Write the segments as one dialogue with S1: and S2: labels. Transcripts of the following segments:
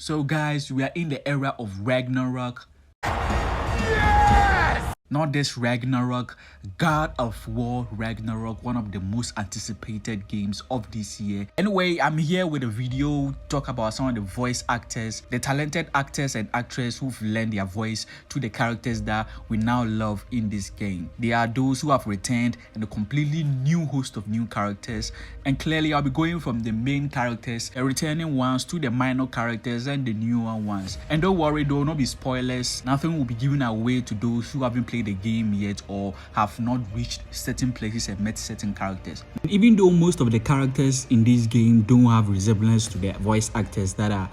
S1: So guys, we are in the era of Ragnarok. Not this Ragnarok, God of War Ragnarok, one of the most anticipated games of this year. Anyway, I'm here with a video talk about some of the voice actors, the talented actors and actresses who've lent their voice to the characters that we now love in this game. They are those who have returned and a completely new host of new characters. And clearly, I'll be going from the main characters, the returning ones, to the minor characters and the newer ones. And don't worry, there will not be spoilers. Nothing will be given away to those who haven't played the game yet or have not reached certain places and met certain characters. And even though most of the characters in this game don't have resemblance to the voice actors that are,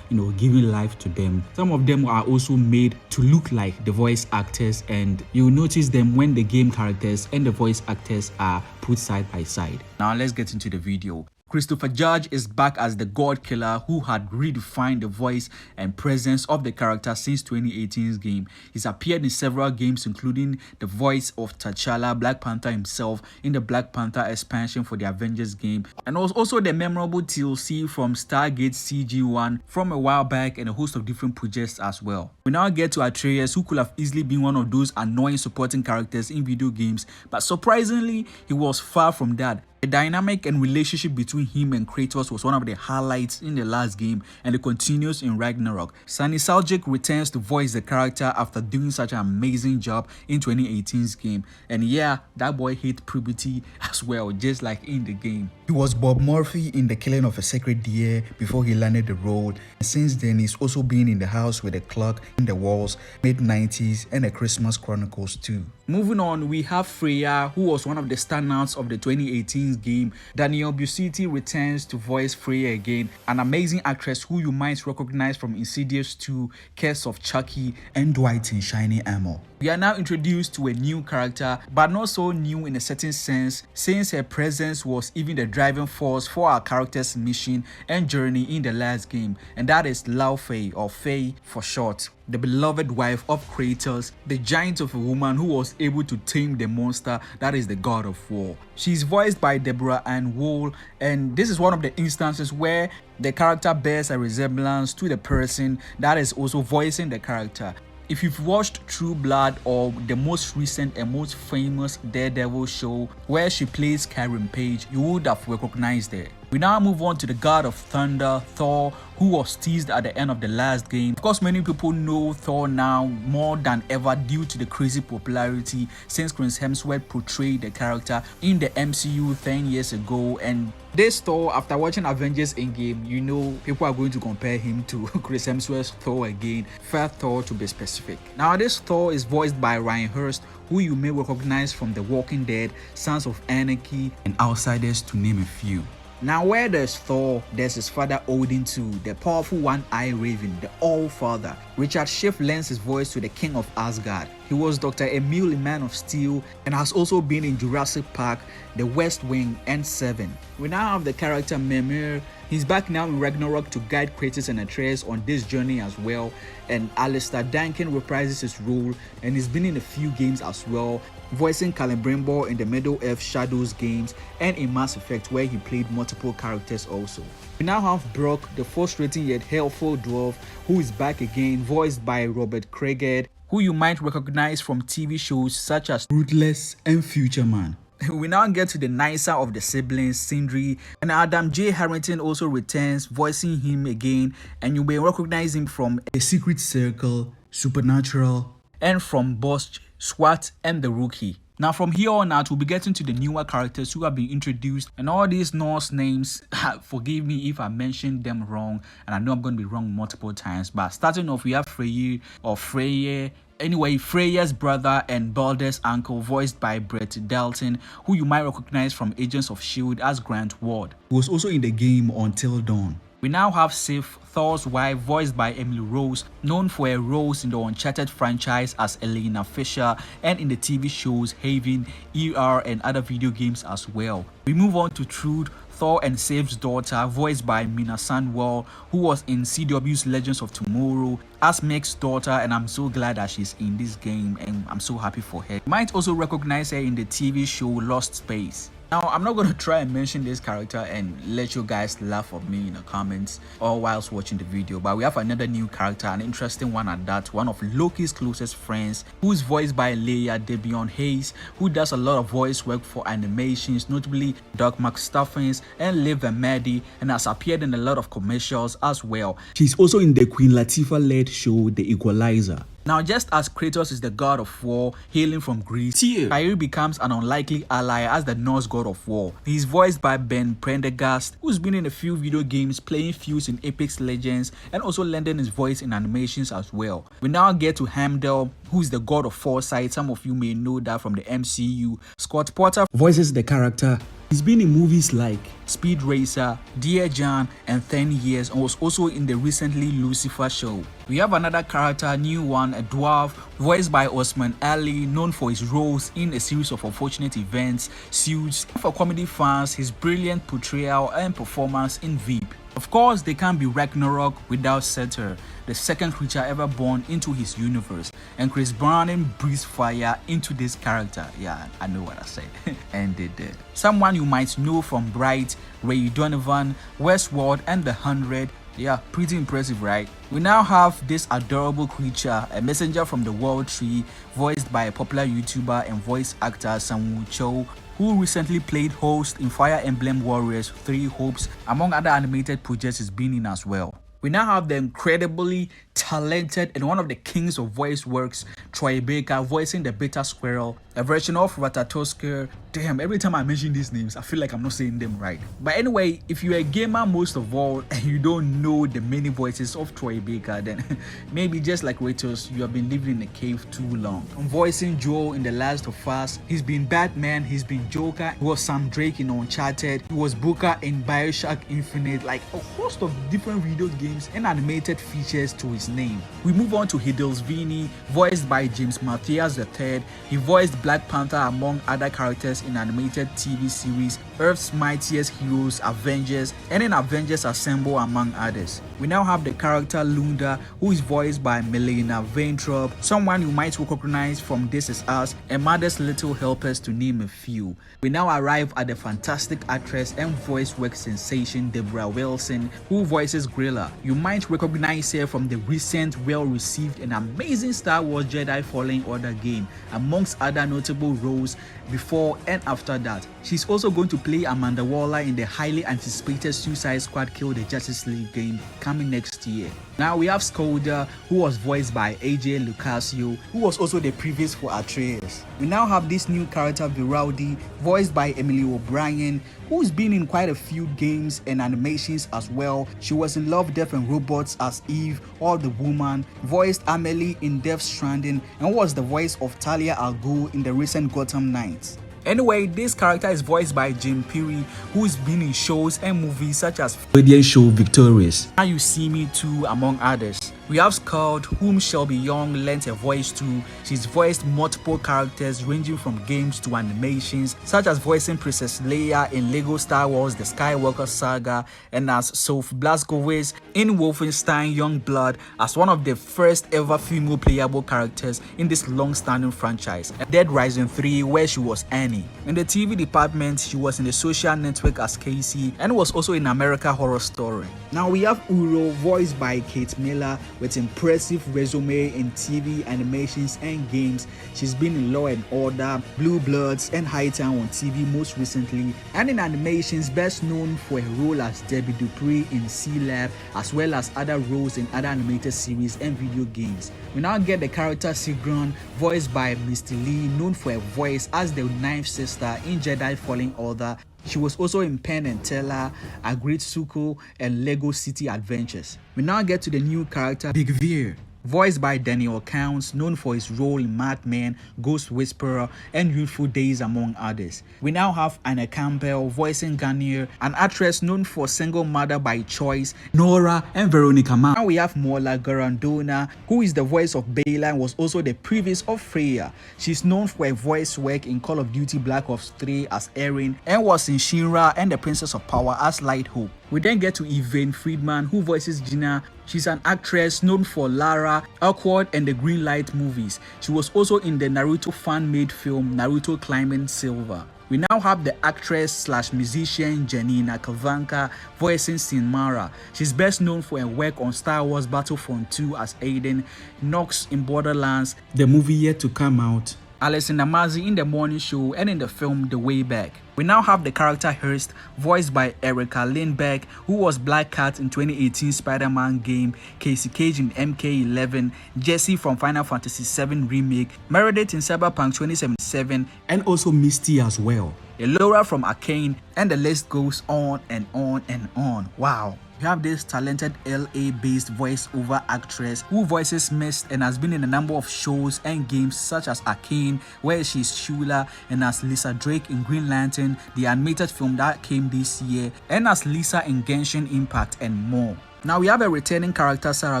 S1: giving life to them, some of them are also made to look like the voice actors, and you'll notice them when the game characters and the voice actors are put side by side. Now let's get into the video. Christopher Judge is back as the God Killer who had redefined the voice and presence of the character since 2018's game. He's appeared in several games, including the voice of T'Challa, Black Panther himself, in the Black Panther expansion for the Avengers game, and also the memorable TLC from Stargate CG1 from a while back, and a host of different projects as well. We now get to Atreus, who could have easily been one of those annoying supporting characters in video games, but surprisingly, he was far from that. The dynamic and relationship between him and Kratos was one of the highlights in the last game, and it continues in Ragnarok. Sunny Suljic returns to voice the character after doing such an amazing job in 2018's game. And yeah, that boy hit puberty as well, just like in the game. He was Bob Murphy in The Killing of a Sacred Deer before he landed the role, and since then he's also been in The House with a Clock in the Walls, mid-90s, and The Christmas Chronicles too. Moving on, we have Freya, who was one of the standouts of the 2018 game. Danielle Busiti returns to voice Freya again, an amazing actress who you might recognize from Insidious 2, Curse of Chucky, and Dwight in Shiny Armor. We are now introduced to a new character, but not so new in a certain sense, since her presence was even the driving force for our character's mission and journey in the last game, and that is Lao Fei, or Fei for short, the beloved wife of Kratos, the giant of a woman who was able to tame the monster that is the God of War. She's voiced by Deborah Ann Wool, and this is one of the instances where the character bears a resemblance to the person that is also voicing the character. If you've watched True Blood or the most recent and most famous Daredevil show where she plays Karen Page, you would have recognized her. We now move on to the God of Thunder, Thor, who was teased at the end of the last game. Of course, many people know Thor now more than ever due to the crazy popularity since Chris Hemsworth portrayed the character in the MCU 10 years ago. And this Thor, after watching Avengers Endgame, people are going to compare him to Chris Hemsworth's Thor again, First Thor to be specific. Now, this Thor is voiced by Ryan Hurst, who you may recognize from The Walking Dead, Sons of Anarchy, and Outsiders, to name a few. Now, where there's Thor, there's his father Odin too, the powerful one-eyed raven, the All-Father. Richard Schiff lends his voice to the King of Asgard. He was Dr. Emil in Man of Steel and has also been in Jurassic Park, The West Wing, and Seven. We now have the character Mimir. He's back now in Ragnarok to guide Kratos and Atreus on this journey as well, and Alistair Duncan reprises his role, and he's been in a few games as well, voicing Celebrimbor in the Middle-earth Shadows games and in Mass Effect, where he played multiple characters also. We now have Brock, the frustrating yet helpful dwarf, who is back again, voiced by Robert Craighead, who you might recognize from TV shows such as Ruthless and Future Man. We now get to the nicer of the siblings, Sindri, and Adam J. Harrington also returns, voicing him again, and you may recognize him from The Secret Circle, Supernatural, and from Bosch, SWAT, and The Rookie. Now, from here on out, we'll be getting to the newer characters who have been introduced, and all these Norse names, forgive me if I mentioned them wrong, and I know I'm going to be wrong multiple times, but starting off, we have Freyr, or Freyr. Anyway, Freya's brother and Baldur's uncle, voiced by Brett Dalton, who you might recognize from Agents of S.H.I.E.L.D. as Grant Ward, who was also in the game Until Dawn. We now have Sif, Thor's wife, voiced by Emily Rose, known for her roles in the Uncharted franchise as Elena Fisher and in the TV shows Haven, ER, and other video games as well. We move on to Trude, Thor and Sif's daughter, voiced by Mina Sandwell, who was in CW's Legends of Tomorrow as Meg's daughter, and I'm so glad that she's in this game and I'm so happy for her. You might also recognize her in the TV show Lost Space. Now, I'm not going to try and mention this character and let you guys laugh at me in the comments or whilst watching the video, but we have another new character, an interesting one at that, one of Loki's closest friends, who's voiced by Leia Debion Hayes, who does a lot of voice work for animations, notably Doc McStuffins and Liv and Maddie, and has appeared in a lot of commercials as well. She's also in the Queen Latifah-led show The Equalizer. Now, just as Kratos is the god of war hailing from Greece, here Kyrie becomes an unlikely ally as the Norse god of war. He's voiced by Ben Prendergast, who's been in a few video games, playing Fuse in Apex Legends, and also lending his voice in animations as well. We now get to Heimdall, who's the god of foresight. Some of you may know that from the MCU. Scott Porter voices the character. He's been in movies like Speed Racer, Dear John, and 10 Years, and was also in the recently Lucifer show. We have another character, new one, a dwarf, voiced by Osman Ali, known for his roles in a series of unfortunate events, Suits. For comedy fans, his brilliant portrayal and performance in Veep. Of course, they can't be Ragnarok without Surtur, the second creature ever born into his universe, and Chris Browning breathes fire into this character. Yeah, I know what I said. And they did. Someone you might know from Bright, Ray Donovan, Westworld, and The 100. Yeah, pretty impressive, right? We now have this adorable creature, a messenger from the World Tree, voiced by a popular YouTuber and voice actor Sang-woo Cho, who recently played host in Fire Emblem Warriors 3 Hopes, among other animated projects he's been in as well. We now have the incredibly talented and one of the kings of voice works, Troy Baker, voicing the Beta Squirrel, a version of Ratatoskr. Damn, every time I mention these names, I feel like I'm not saying them right. But anyway, if you're a gamer most of all and you don't know the many voices of Troy Baker, then maybe just like Kratos, you have been living in a cave too long. I'm voicing Joel in The Last of Us. He's been Batman, he's been Joker, he was Sam Drake in Uncharted, he was Booker in Bioshock Infinite, like a host of different video games and animated features to his name. We move on to Hiddlesvini, voiced by James Matthias III. He voiced Black Panther among other characters in animated TV series Earth's Mightiest Heroes, Avengers, and in Avengers Assemble among others. We now have the character Lunda, who is voiced by Melina Vaintrub, someone you might recognize from This Is Us and Mother's Little Helpers, to name a few. We now arrive at the fantastic actress and voice work sensation Deborah Wilson, who voices Grilla. You might recognize her from the recent well-received and amazing Star Wars Jedi Fallen Order game, amongst other notable roles before and after that. She's also going to play Amanda Waller in the highly anticipated Suicide Squad Kill the Justice League game coming next year. Now we have Skolda, who was voiced by AJ Lucasio, who was also the previous for Atreus. We now have this new character Viraldi, voiced by Emily O'Brien, who's been in quite a few games and animations as well. She was in Love, Death and Robots as Eve or the Woman, voiced Amelie in Death Stranding, and was the voice of Talia al Ghul in the recent Gotham Knights. Anyway, this character is voiced by Jim Peary, who's been in shows and movies such as Radiant Show Victorious, Now You See Me Too, among others. We have Scald, whom Shelby Young lent a voice to. She's voiced multiple characters ranging from games to animations, such as voicing Princess Leia in Lego Star Wars The Skywalker Saga, and as Sophie Blazkowicz in Wolfenstein Youngblood as one of the first ever female playable characters in this long-standing franchise, Dead Rising 3, where she was Annie. In the TV department, she was in The Social Network as Casey and was also in American Horror Story. Now we have Uro, voiced by Kate Miller, with impressive resume in TV, animations, and games. She's been in Law and Order, Blue Bloods, and Hightown on TV most recently, and in animations best known for her role as Debbie Dupree in C-Lab, as well as other roles in other animated series and video games. We now get the character Sigrun, voiced by Misty Lee, known for her voice as the Ninth Sister in Jedi Fallen Order. She was also in Penn and Teller, Agritsuko, and Lego City Adventures. We now get to the new character Big Veer, voiced by Daniel Counts, known for his role in Mad Men, Ghost Whisperer, and Youthful Days, among others. We now have Anna Campbell voicing Garnier, an actress known for Single Mother by Choice, Nora, and Veronica Mars. Now we have Mola Garandona, who is the voice of Bela and was also the previous of Freya. She's known for her voice work in Call of Duty Black Ops 3 as Erin, and was in Shinra and the Princess of Power as Light Hope. We then get to Yvonne Friedman, who voices Gina. She's an actress known for Lara, Awkward, and the Green Light movies. She was also in the Naruto fan-made film Naruto Climbing Silver. We now have the actress slash musician Janina Kavanka voicing Sinmara. She's best known for her work on Star Wars Battlefront 2 as Aiden, Nox in Borderlands, the movie yet to come out, Alison Namazi in The Morning Show, and in the film The Way Back. We now have the character Hurst, voiced by Erica Lindbergh, who was Black Cat in 2018 Spider-Man game, Casey Cage in MK11, Jessie from Final Fantasy VII Remake, Meredith in Cyberpunk 2077, and also Misty as well, Elora from Arcane, and the list goes on and on and on. Wow. We have this talented LA-based voiceover actress who voices Mist and has been in a number of shows and games such as Arcane, where she's Shula, and as Lisa Drake in Green Lantern, the animated film that came this year, and as Lisa in Genshin Impact, and more. Now we have a returning character, Sarah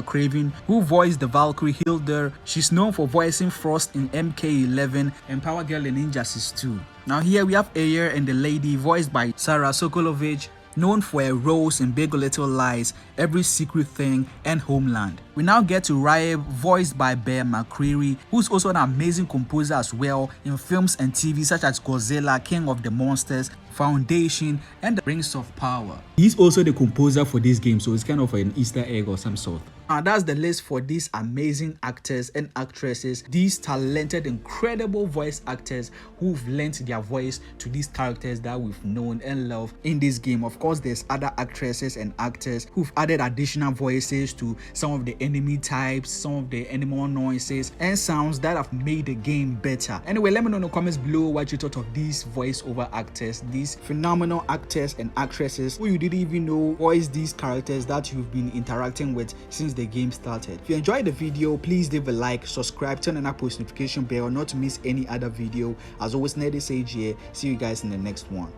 S1: Craven, who voiced the Valkyrie Hildur. She's known for voicing Frost in MK11 and Power Girl in Injustice 2. Now here we have Ayer and the Lady, voiced by Sarah Sokolovich, known for her roles in Big Little Lies, Every Secret Thing, and Homeland. We now get to Reeve, voiced by Bear McCreary, who's also an amazing composer as well in films and TV such as Godzilla, King of the Monsters, Foundation, and The Rings of Power. He's also the composer for this game, so it's kind of an Easter egg or some sort. That's the list for these amazing actors and actresses, these talented, incredible voice actors who've lent their voice to these characters that we've known and loved in this game. Of course, there's other actresses and actors who've added additional voices to some of the enemy types, some of the animal noises and sounds that have made the game better. Anyway, let me know in the comments below what you thought of these voiceover actors, these phenomenal actors and actresses who you didn't even know voice these characters that you've been interacting with since the game started. If you enjoyed the video, please leave a like, subscribe, turn on that post notification bell not to miss any other video. As always, Ned is here. See you guys in the next one.